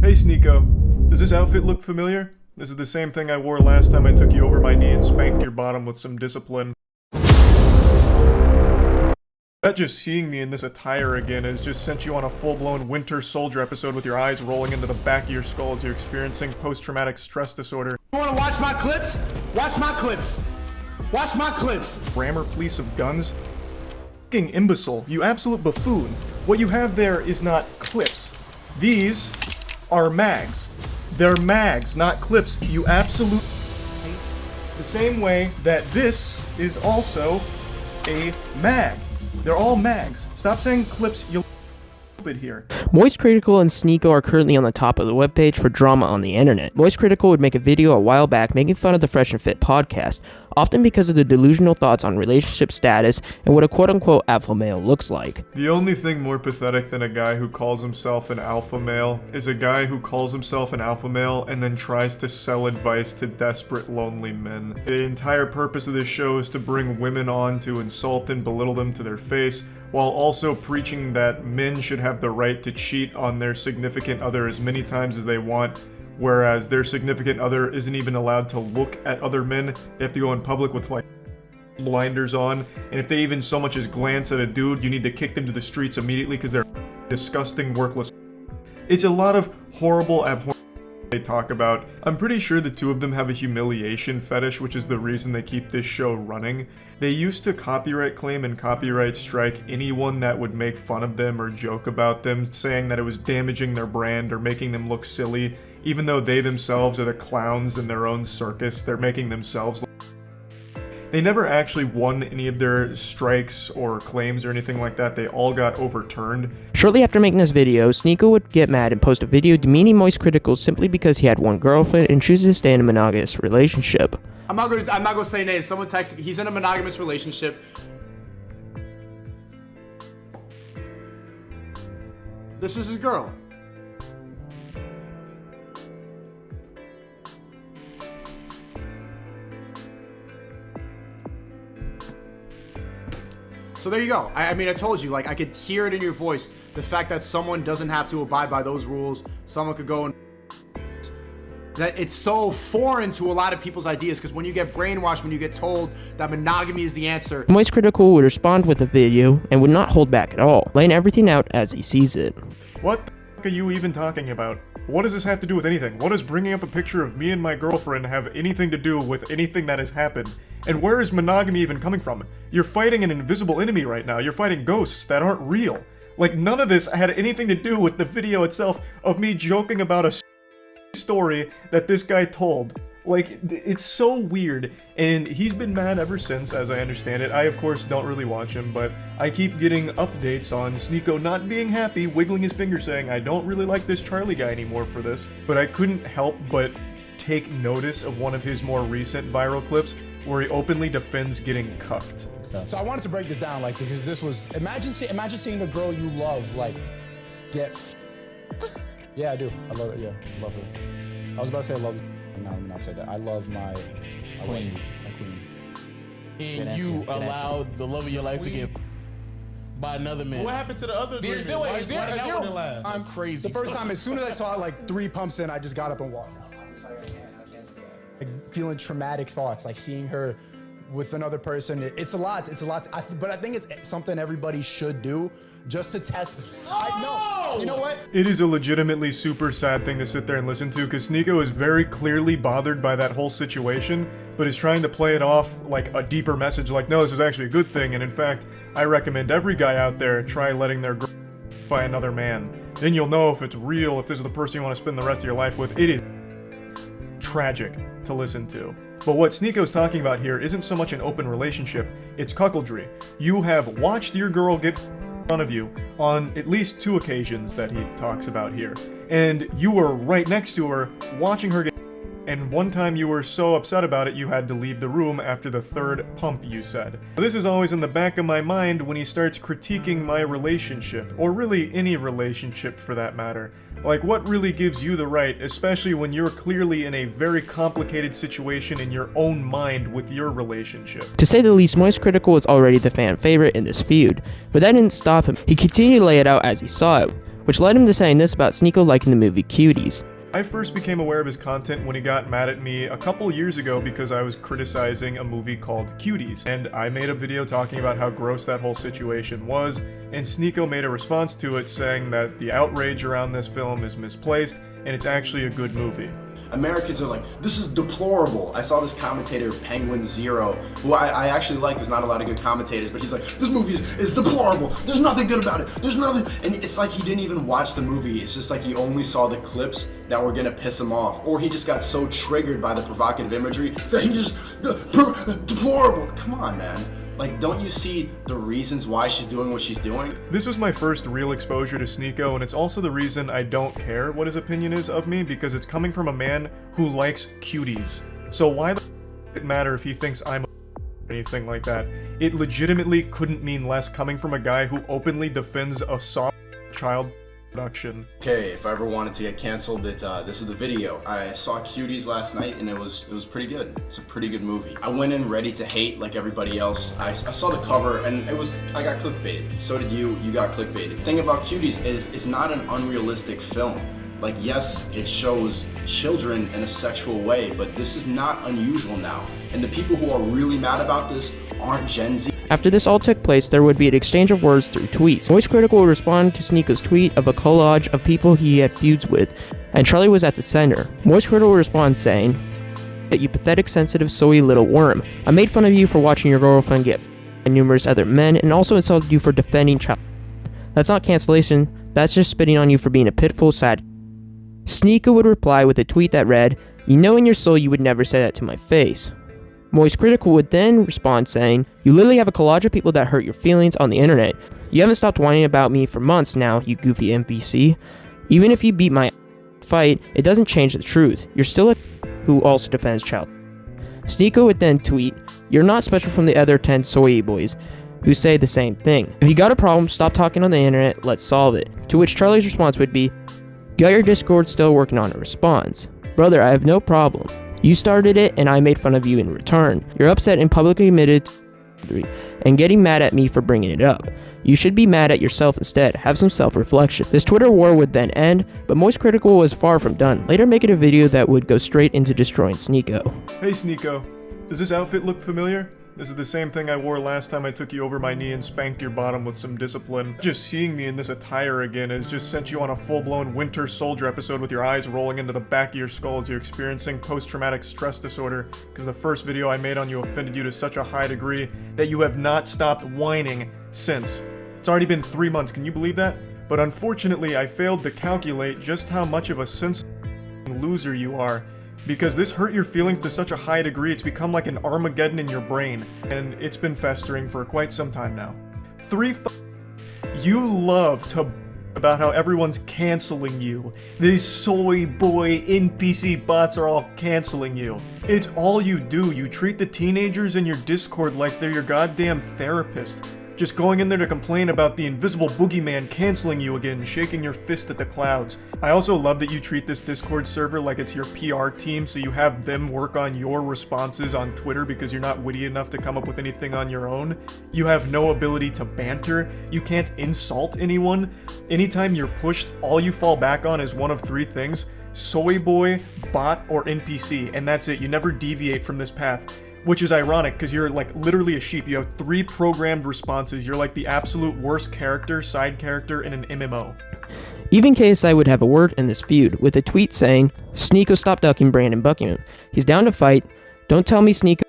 Hey Sneako, does this outfit look familiar? This is the same thing I wore last time I took you over my knee and spanked your bottom with some discipline. That just seeing me in this attire again has just sent you on a full-blown Winter Soldier episode with your eyes rolling into the back of your skull as you're experiencing post-traumatic stress disorder. You wanna watch my clips? Watch my clips. Watch my clips. Grammar police of guns? Fucking imbecile, you absolute buffoon. What you have there is not clips. These are mags. They're mags, not clips. You absolute the same way that this is also a mag. They're all mags. Stop saying clips, you'll stupid here. Moist Cr1TiKaL and Sneako are currently on the top of the webpage for drama on the internet. Moist Cr1TiKaL would make a video a while back making fun of the Fresh and Fit podcast, often because of the delusional thoughts on relationship status and what a quote-unquote alpha male looks like. The only thing more pathetic than a guy who calls himself an alpha male is a guy who calls himself an alpha male and then tries to sell advice to desperate, lonely men. The entire purpose of this show is to bring women on to insult and belittle them to their face, while also preaching that men should have the right to cheat on their significant other as many times as they want, whereas their significant other isn't even allowed to look at other men. They have to go in public with like blinders on, and if they even so much as glance at a dude, you need to kick them to the streets immediately because they're disgusting, worthless. It's a lot of horrible, abhorrent they talk about. I'm pretty sure the two of them have a humiliation fetish, which is the reason they keep this show running. They used to copyright claim and copyright strike anyone that would make fun of them or joke about them, saying that it was damaging their brand or making them look silly. Even though they themselves are the clowns in their own circus, they're making themselves look. They never actually won any of their strikes or claims or anything like that. They all got overturned. Shortly after making this video, Sneako would get mad and post a video demeaning Moist Cr1TiKaL simply because he had one girlfriend and chooses to stay in a monogamous relationship. I'm not gonna say names. Someone texted me. He's in a monogamous relationship. This is his girl. So there you go. I mean, I told you, like, I could hear it in your voice. The fact that someone doesn't have to abide by those rules. Someone could go and... That it's so foreign to a lot of people's ideas, because when you get brainwashed, when you get told that monogamy is the answer... Moist Cr1TiKaL would respond with a video and would not hold back at all, laying everything out as he sees it. What the f*** are you even talking about? What does this have to do with anything? What does bringing up a picture of me and my girlfriend have anything to do with anything that has happened? And where is monogamy even coming from? You're fighting an invisible enemy right now. You're fighting ghosts that aren't real. Like, none of this had anything to do with the video itself of me joking about a story that this guy told. Like, it's so weird, and he's been mad ever since, as I understand it. I, of course, don't really watch him, but I keep getting updates on Sneako not being happy, wiggling his finger saying, I don't really like this Charlie guy anymore for this. But I couldn't help but take notice of one of his more recent viral clips where he openly defends getting cucked. So I wanted to break this down, like, because this was, imagine seeing a girl you love, like, get yeah, I do. I love it, yeah, love her. I was about to say I love no, I'm not say that. I love my queen. My queen. And you allowed the love of your life to get by another man. What happened to the other three? I'm crazy. The first time, as soon as I saw it, like 3 pumps in, I just got up and walked. Like, feeling traumatic thoughts, like seeing her with another person. It's a lot. It's a lot. But I think it's something everybody should do just to test. You know what? It is a legitimately super sad thing to sit there and listen to, because Sneako is very clearly bothered by that whole situation, but is trying to play it off like a deeper message, like, no, this is actually a good thing, and in fact, I recommend every guy out there try letting their girl by another man. Then you'll know if it's real, if this is the person you want to spend the rest of your life with. It is tragic to listen to. But what Sneako's talking about here isn't so much an open relationship, it's cuckoldry. You have watched your girl get in front of you on at least 2 occasions that he talks about here, and you were right next to her watching her get, and one time you were so upset about it you had to leave the room after the 3rd pump, you said. This is always in the back of my mind when he starts critiquing my relationship, or really any relationship for that matter. Like, what really gives you the right, especially when you're clearly in a very complicated situation in your own mind with your relationship? To say the least, Moist Cr1TiKaL was already the fan favorite in this feud, but that didn't stop him. He continued to lay it out as he saw it. which led him to saying this about Sneako liking the movie Cuties. I first became aware of his content when he got mad at me a couple years ago because I was criticizing a movie called Cuties, and I made a video talking about how gross that whole situation was, and Sneako made a response to it saying that the outrage around this film is misplaced, and it's actually a good movie. Americans are like, this is deplorable. I saw this commentator, Penguin Zero, who I actually like. There's not a lot of good commentators, but he's like, this movie is deplorable. There's nothing good about it. There's nothing. And it's like he didn't even watch the movie. It's just like he only saw the clips that were gonna piss him off. Or he just got so triggered by the provocative imagery that he just, deplorable. Come on, man. Like, don't you see the reasons why she's doing what she's doing? This was my first real exposure to Sneako, and it's also the reason I don't care what his opinion is of me, because it's coming from a man who likes cuties. So why the it matter if he thinks I'm anything like that? It legitimately couldn't mean less coming from a guy who openly defends a soft child production. Okay, if I ever wanted to get canceled, this is the video. I saw Cuties last night and it was pretty good. It's a pretty good movie. I went in ready to hate like everybody else. I saw the cover and I got clickbaited. So did you got clickbaited. The thing about Cuties is it's not an unrealistic film. Like, yes, it shows children in a sexual way, but this is not unusual now. And the people who are really mad about this aren't Gen Z. After this all took place, there would be an exchange of words through tweets. Moist Cr1TiKaL would respond to Sneako's tweet of a collage of people he had feuds with, and Charlie was at the center. Moist Cr1TiKaL would respond saying, "That you pathetic, sensitive, soy little worm. I made fun of you for watching your girlfriend get and numerous other men, and also insulted you for defending child. That's not cancellation, that's just spitting on you for being a pitiful, sad." Sneako would reply with a tweet that read, "You know in your soul you would never say that to my face." Moist Cr1TiKaL would then respond saying, "You literally have a collage of people that hurt your feelings on the internet. You haven't stopped whining about me for months now, you goofy NPC. Even if you beat my fight, it doesn't change the truth. You're still a who also defends child." Sneako would then tweet, "You're not special from the other 10 soy boys who say the same thing. If you got a problem, stop talking on the internet, let's solve it." To which Charlie's response would be, "Got your Discord still working on a response. Brother, I have no problem. You started it and I made fun of you in return. You're upset and publicly admitted to and getting mad at me for bringing it up. You should be mad at yourself instead. Have some self-reflection." This Twitter war would then end, but Moist Cr1TiKaL was far from done, later making a video that would go straight into destroying Sneako. Hey Sneako, does this outfit look familiar? This is the same thing I wore last time I took you over my knee and spanked your bottom with some discipline. Just seeing me in this attire again has just sent you on a full-blown Winter Soldier episode with your eyes rolling into the back of your skull as you're experiencing post-traumatic stress disorder, because the first video I made on you offended you to such a high degree that you have not stopped whining since. It's already been 3 months, can you believe that? But unfortunately, I failed to calculate just how much of a sensitive loser you are. Because this hurt your feelings to such a high degree, it's become like an Armageddon in your brain, and it's been festering for quite some time now. You love to about how everyone's canceling you. These soy boy NPC bots are all canceling you. It's all you do. You treat the teenagers in your Discord like they're your goddamn therapist. Just going in there to complain about the invisible boogeyman canceling you again, shaking your fist at the clouds. I also love that you treat this Discord server like it's your PR team, so you have them work on your responses on Twitter because you're not witty enough to come up with anything on your own. You have no ability to banter. You can't insult anyone. Anytime you're pushed, all you fall back on is one of 3 things: soy boy, bot, or NPC, and that's it. You never deviate from this path. Which is ironic, because you're like literally a sheep. You have 3 programmed responses. You're like the absolute worst character, side character in an MMO. Even KSI would have a word in this feud, with a tweet saying, "Sneako, stop ducking Brandon Buckingham. He's down to fight. Don't tell me Sneako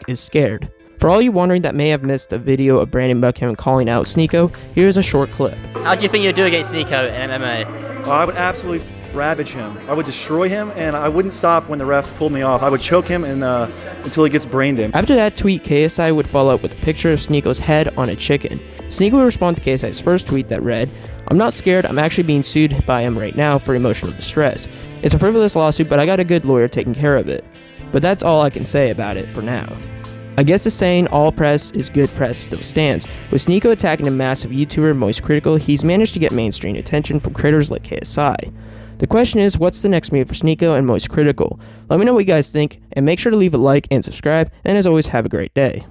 is scared." For all you wondering that may have missed a video of Brandon Buckingham calling out Sneako, here's a short clip. How do you think you'll do against Sneako in MMA? I would absolutely ravage him. I would destroy him, and I wouldn't stop when the ref pulled me off. I would choke him and until he gets brained in. After that tweet, KSI would follow up with a picture of Sneako's head on a chicken. Sneako would respond to KSI's first tweet that read, "I'm not scared, I'm actually being sued by him right now for emotional distress. It's a frivolous lawsuit, but I got a good lawyer taking care of it. But that's all I can say about it for now." I guess the saying, all press is good press, still stands. With Sneako attacking a massive YouTuber, Moist Cr1TiKaL, he's managed to get mainstream attention from creators like KSI. The question is, what's the next move for Sneako and Moist Cr1TiKaL? Let me know what you guys think, and make sure to leave a like and subscribe, and as always, have a great day.